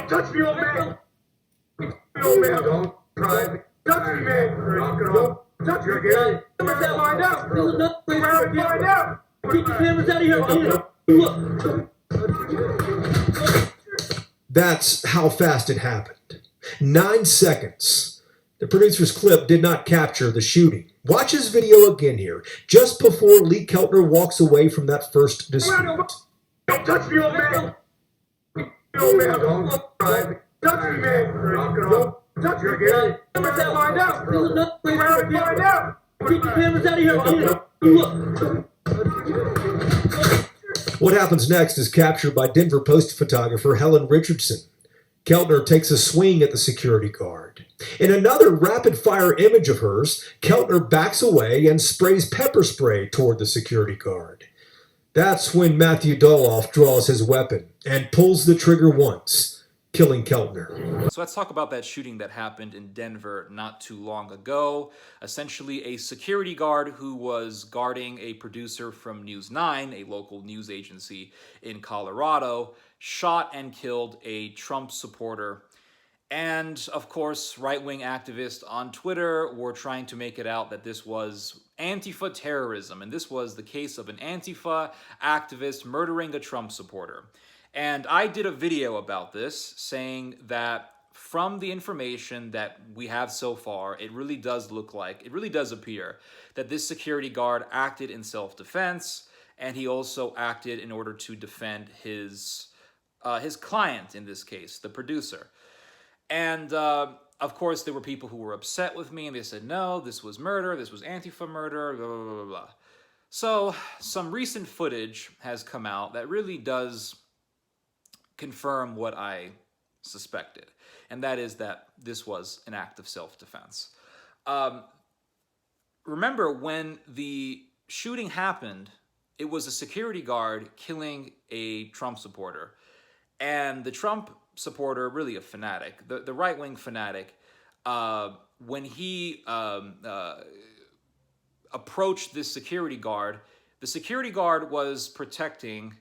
Don't touch me, old man. Old man, don't try. Touch me, man. Knock it off. Touch me, again. Cameras that lined up. Find out. Get the cameras out of here. That's how fast it happened. 9 seconds. The producer's clip did not capture the shooting. Watch his video again here, just before Lee Keltner walks away from that first dispute. Don't touch me, old man. Old man, don't try. Touch me, man. Knock it off. Touch me, again. Cameras that lined up. Find out. Get the cameras out of here. What happens next is captured by Denver Post photographer Helen Richardson. Keltner takes a swing at the security guard. In another rapid-fire image of hers, Keltner backs away and sprays pepper spray toward the security guard. That's when Matthew Doloff draws his weapon and pulls the trigger once, killing Keltner. So let's talk about that shooting that happened in Denver not too long ago. Essentially, a security guard who was guarding a producer from News 9, a local news agency in Colorado, shot and killed a Trump supporter. And, of course, right-wing activists on Twitter were trying to make it out that this was Antifa terrorism, and this was the case of an Antifa activist murdering a Trump supporter. And I did a video about this saying that from the information that we have so far, it really does appear that this security guard acted in self-defense, and he also acted in order to defend his client, in this case, the producer. And, of course, there were people who were upset with me, and they said, no, this was murder, this was Antifa murder, blah, blah, blah, blah. So, some recent footage has come out that really does confirm what I suspected, and that is that this was an act of self-defense. Remember, when the shooting happened, it was a security guard killing a Trump supporter, and the Trump supporter, really a fanatic, the right-wing fanatic, when he approached this security guard, the security guard was protecting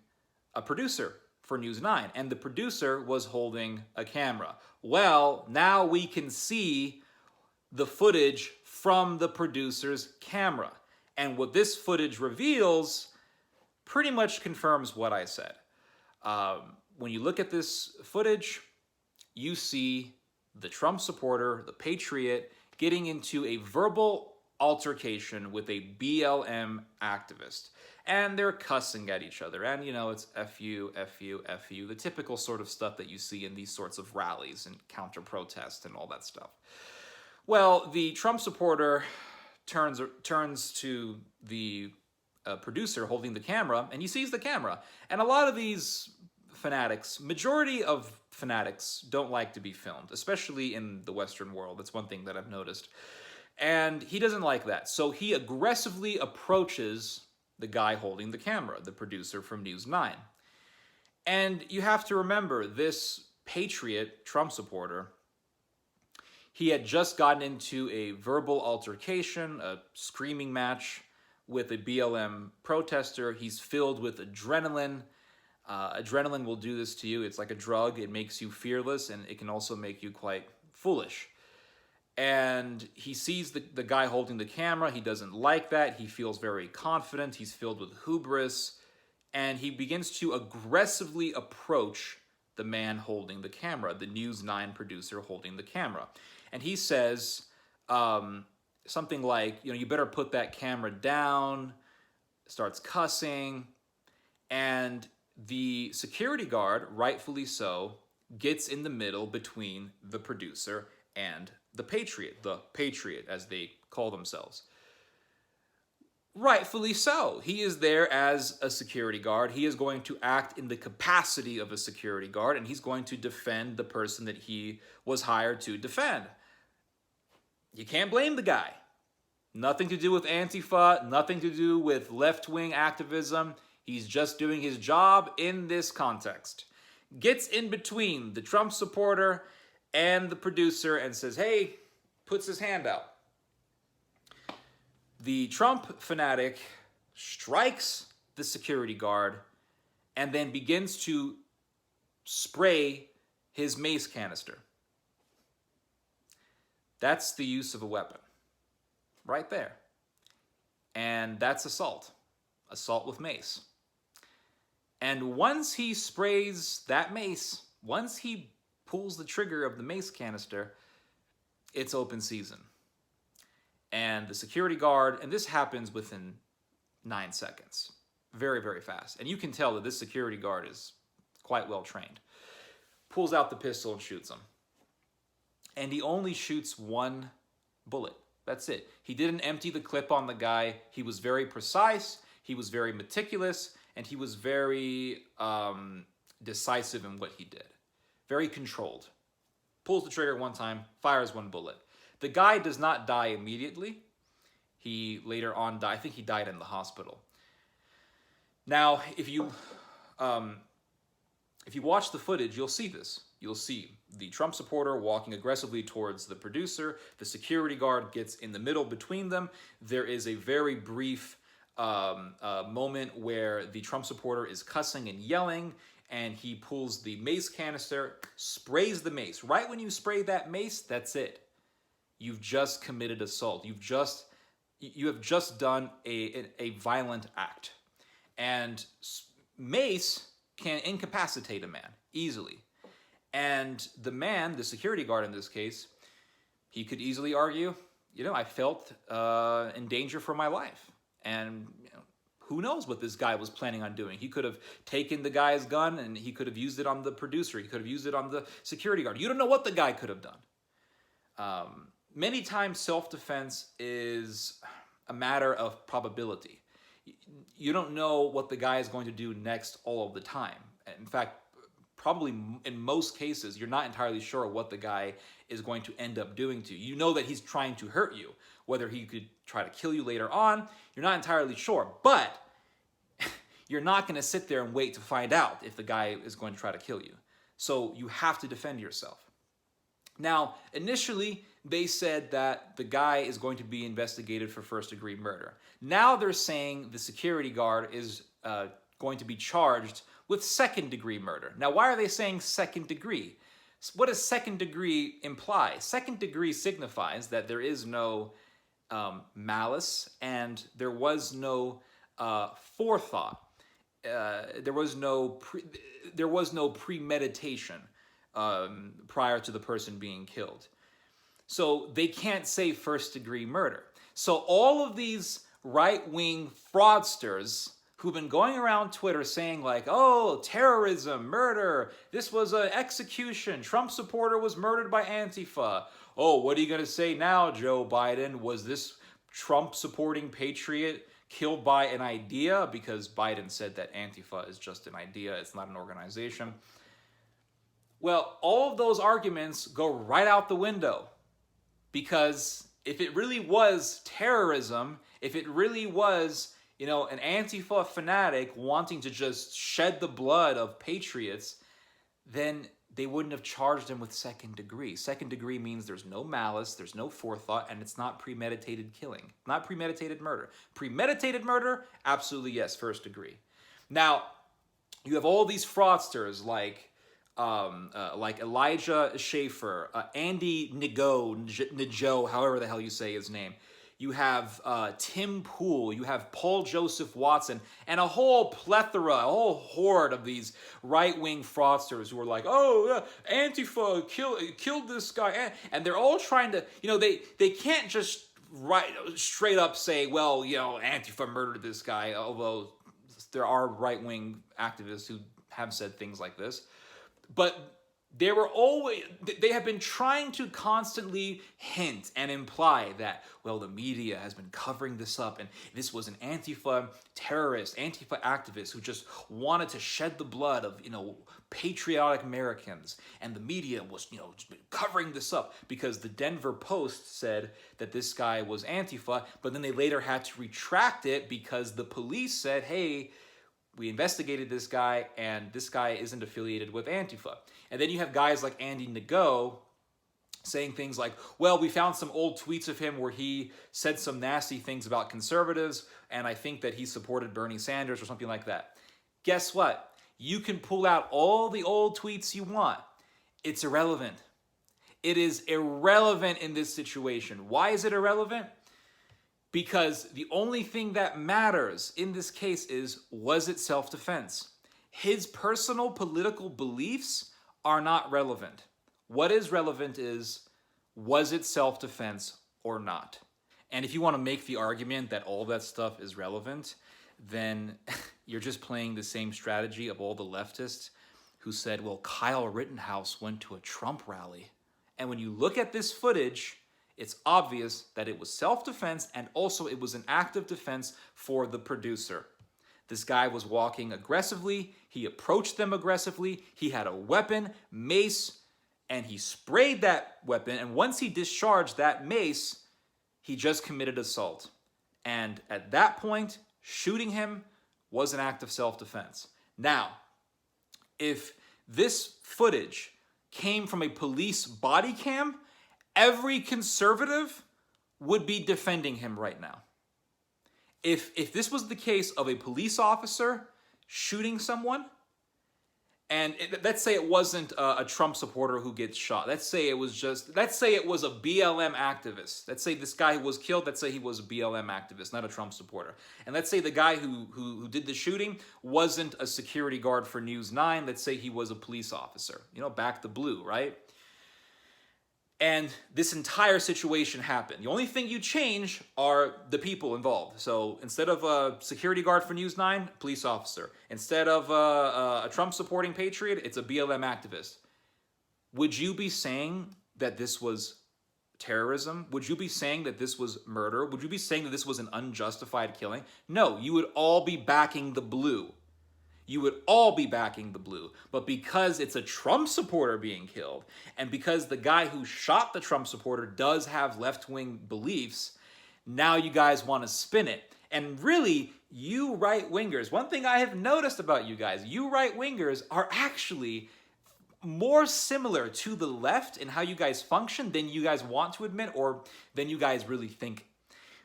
a producer for News 9, and the producer was holding a camera. Well, now we can see the footage from the producer's camera, and what this footage reveals pretty much confirms what I said. When you look at this footage, you see the Trump supporter, the patriot, getting into a verbal altercation with a BLM activist. And they're cussing at each other. And, you know, it's F you, F you, F you, the typical sort of stuff that you see in these sorts of rallies and counter-protest and all that stuff. Well, the Trump supporter turns to the producer holding the camera, and he sees the camera. And a lot of these fanatics, majority of fanatics, don't like to be filmed, especially in the Western world. That's one thing that I've noticed. And he doesn't like that. So he aggressively approaches the guy holding the camera, the producer from News 9. And you have to remember, this patriot Trump supporter, he had just gotten into a verbal altercation, a screaming match with a BLM protester. He's filled with adrenaline. Adrenaline will do this to you. It's like a drug. It makes you fearless, and it can also make you quite foolish. And he sees the guy holding the camera. He doesn't like that. He feels very confident. He's filled with hubris. And he begins to aggressively approach the man holding the camera, the News 9 producer holding the camera. And he says something like, you know, you better put that camera down, starts cussing. And the security guard, rightfully so, gets in the middle between the producer and the patriot as they call themselves. Rightfully so. He is there as a security guard. He is going to act in the capacity of a security guard, and he's going to defend the person that he was hired to defend. You can't blame the guy. Nothing to do with Antifa, nothing to do with left-wing activism. He's just doing his job in this context. Gets in between the Trump supporter and the producer and says, hey, puts his hand out. The Trump fanatic strikes the security guard and then begins to spray his mace canister. That's the use of a weapon. Right there. And that's assault. Assault with mace. And once he sprays that mace, once he pulls the trigger of the mace canister, it's open season. And the security guard, and this happens within 9 seconds. Very, very fast. And you can tell that this security guard is quite well trained. Pulls out the pistol and shoots him. And he only shoots one bullet. That's it. He didn't empty the clip on the guy. He was very precise. He was very meticulous. And he was very decisive in what he did. Very controlled. Pulls the trigger one time, fires one bullet. The guy does not die immediately. He later on died. I think he died in the hospital. Now, if you watch the footage, you'll see this. You'll see the Trump supporter walking aggressively towards the producer. The security guard gets in the middle between them. There is a very brief moment where the Trump supporter is cussing and yelling, and he pulls the mace canister, sprays the mace. Right when you spray that mace, that's it. You've just committed assault. You have just done a violent act. And mace can incapacitate a man easily. And the man, the security guard in this case, he could easily argue, I felt in danger for my life. And who knows what this guy was planning on doing. He could have taken the guy's gun and he could have used it on the producer. He could have used it on the security guard. You don't know what the guy could have done. Many times self-defense is a matter of probability. You don't know what the guy is going to do next all of the time. In fact, probably in most cases, you're not entirely sure what the guy is going to end up doing to you. You know that he's trying to hurt you. Whether he could try to kill you later on, you're not entirely sure. But you're not going to sit there and wait to find out if the guy is going to try to kill you. So you have to defend yourself. Now, initially, they said that the guy is going to be investigated for first-degree murder. Now they're saying the security guard is going to be charged with second-degree murder. Now, why are they saying second degree? What does second degree imply? Second degree signifies that there is no malice and there was no forethought. There was no premeditation prior to the person being killed. So they can't say first-degree murder. So all of these right-wing fraudsters who've been going around Twitter saying like, oh, terrorism, murder, this was an execution, Trump supporter was murdered by Antifa. Oh, what are you going to say now, Joe Biden? Was this Trump-supporting patriot killed by an idea? Because Biden said that Antifa is just an idea, it's not an organization. Well, all of those arguments go right out the window. Because if it really was terrorism, if it really was, an Antifa fanatic wanting to just shed the blood of patriots, then they wouldn't have charged him with second degree. Second degree means there's no malice, there's no forethought, and it's not premeditated killing, not premeditated murder. Premeditated murder, absolutely yes, first degree. Now, you have all these fraudsters like Elijah Schaffer, Andy Ngo, however the hell you say his name. You have Tim Pool, you have Paul Joseph Watson, and a whole plethora, a whole horde of these right-wing fraudsters who are like, oh, Antifa killed this guy. And they're all trying to, they can't just straight up say, well, Antifa murdered this guy, although there are right-wing activists who have said things like this. But they have been trying to constantly hint and imply that, well, the media has been covering this up and this was an Antifa terrorist, Antifa activist who just wanted to shed the blood of, patriotic Americans. And the media was, covering this up because the Denver Post said that this guy was Antifa, but then they later had to retract it because the police said, hey, we investigated this guy, and this guy isn't affiliated with Antifa. And then you have guys like Andy Ngo saying things like, well, we found some old tweets of him where he said some nasty things about conservatives, and I think that he supported Bernie Sanders or something like that. Guess what? You can pull out all the old tweets you want. It's irrelevant. It is irrelevant in this situation. Why is it irrelevant? Because the only thing that matters in this case is, was it self-defense? His personal political beliefs are not relevant. What is relevant is, was it self-defense or not? And if you want to make the argument that all that stuff is relevant, then you're just playing the same strategy of all the leftists who said, well, Kyle Rittenhouse went to a Trump rally. And when you look at this footage, it's obvious that it was self-defense, and also it was an act of defense for the producer. This guy was walking aggressively. He approached them aggressively. He had a weapon, mace, and he sprayed that weapon. And once he discharged that mace, he just committed assault. And at that point, shooting him was an act of self-defense. Now, if this footage came from a police body cam, every conservative would be defending him right now. If this was the case of a police officer shooting someone, and let's say it wasn't a Trump supporter who gets shot. Let's say it was a BLM activist. Let's say this guy who was killed, let's say he was a BLM activist, not a Trump supporter. And let's say the guy who did the shooting wasn't a security guard for News 9. Let's say he was a police officer. You know, back the blue, right? And this entire situation happened. The only thing you change are the people involved. So instead of a security guard for News 9, police officer. Instead of a Trump supporting patriot, it's a BLM activist. Would you be saying that this was terrorism? Would you be saying that this was murder? Would you be saying that this was an unjustified killing? No, you would all be backing the blue. You would all be backing the blue. But because it's a Trump supporter being killed, and because the guy who shot the Trump supporter does have left-wing beliefs, now you guys want to spin it. And really, you right-wingers, one thing I have noticed about you guys, you right-wingers are actually more similar to the left in how you guys function than you guys want to admit, or than you guys really think.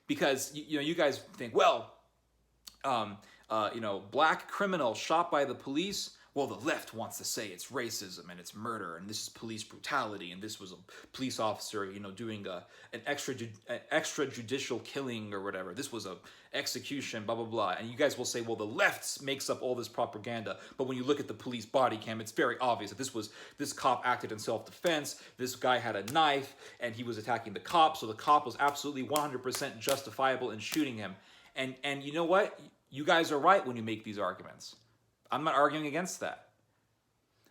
Because you guys think, well, black criminal shot by the police. Well, the left wants to say it's racism and it's murder and this is police brutality and this was a police officer, doing an extrajudicial killing or whatever. This was a execution, blah, blah, blah. And you guys will say, well, the left makes up all this propaganda. But when you look at the police body cam, it's very obvious that this cop acted in self-defense. This guy had a knife and he was attacking the cop. So the cop was absolutely 100% justifiable in shooting him. And you know what? You guys are right when you make these arguments. I'm not arguing against that.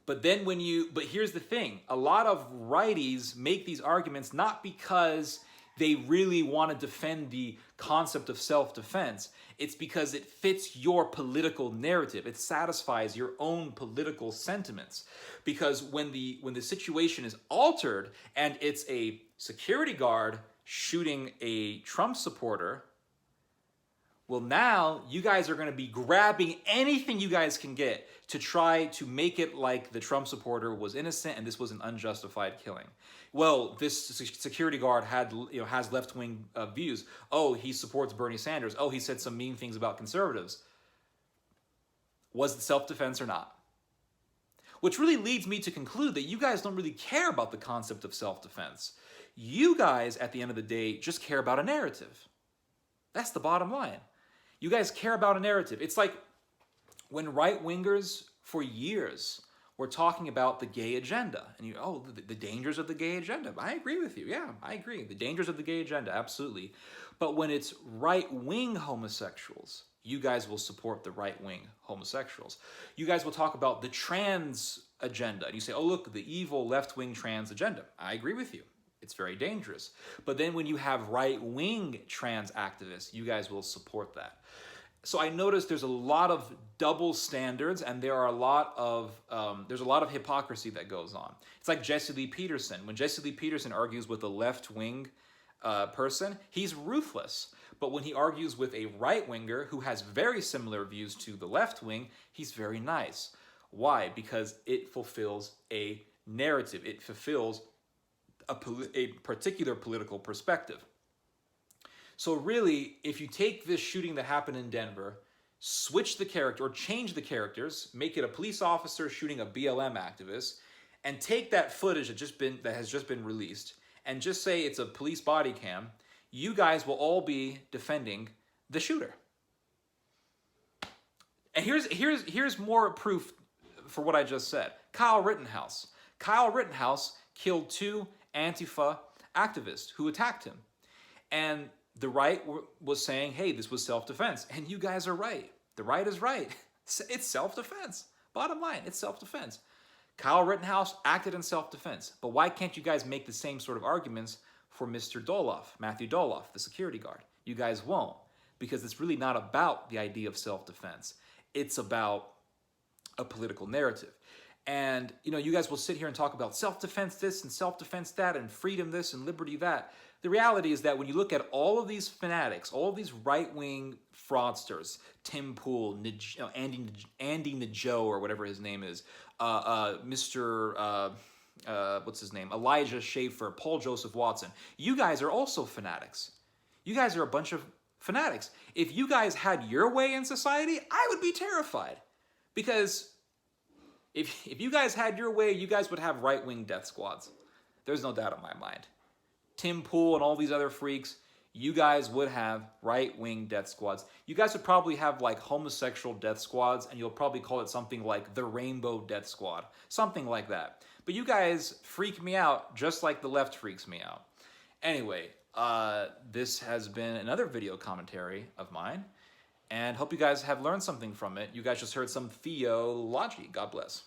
But here's the thing. A lot of righties make these arguments not because they really want to defend the concept of self-defense. It's because it fits your political narrative. It satisfies your own political sentiments. Because when the situation is altered and it's a security guard shooting a Trump supporter, well, now you guys are going to be grabbing anything you guys can get to try to make it like the Trump supporter was innocent and this was an unjustified killing. Well, this security guard has left-wing views. Oh, he supports Bernie Sanders. Oh, he said some mean things about conservatives. Was it self-defense or not? Which really leads me to conclude that you guys don't really care about the concept of self-defense. You guys, at the end of the day, just care about a narrative. That's the bottom line. You guys care about a narrative. It's like when right-wingers for years were talking about the gay agenda. And the dangers of the gay agenda. I agree with you. Yeah, I agree. The dangers of the gay agenda, absolutely. But when it's right-wing homosexuals, you guys will support the right-wing homosexuals. You guys will talk about the trans agenda. And you say, oh, look, the evil left-wing trans agenda. I agree with you. It's very dangerous. But then when you have right-wing trans activists, you guys will support that. So I noticed there's a lot of double standards, and there's a lot of hypocrisy that goes on. It's like Jesse Lee Peterson. When Jesse Lee Peterson argues with a left-wing person, he's ruthless. But when he argues with a right-winger who has very similar views to the left wing, he's very nice. Why? Because it fulfills a narrative. It fulfills a particular political perspective. So really, if you take this shooting that happened in Denver, switch the character or change the characters, make it a police officer shooting a BLM activist, and take that footage that has just been released and just say it's a police body cam, you guys will all be defending the shooter. And here's more proof for what I just said. Kyle Rittenhouse. Kyle Rittenhouse killed 2 Antifa activists who attacked him. And the right was saying, hey, this was self-defense. And you guys are right. The right is right. It's self-defense. Bottom line, it's self-defense. Kyle Rittenhouse acted in self-defense. But why can't you guys make the same sort of arguments for Mr. Doloff, Matthew Doloff, the security guard? You guys won't, because it's really not about the idea of self-defense. It's about a political narrative. And, you guys will sit here and talk about self-defense this and self-defense that and freedom this and liberty that. The reality is that when you look at all of these fanatics, all of these right-wing fraudsters, Tim Pool, Andy Nadeau, or whatever his name is, Mr. What's his name? Elijah Schaffer, Paul Joseph Watson. You guys are also fanatics. You guys are a bunch of fanatics. If you guys had your way in society, I would be terrified. Because if you guys had your way, you guys would have right-wing death squads. There's no doubt in my mind. Tim Pool and all these other freaks, you guys would have right-wing death squads. You guys would probably have like homosexual death squads, and you'll probably call it something like the Rainbow Death Squad. Something like that. But you guys freak me out just like the left freaks me out. Anyway, this has been another video commentary of mine, and hope you guys have learned something from it. You guys just heard some theology. God bless.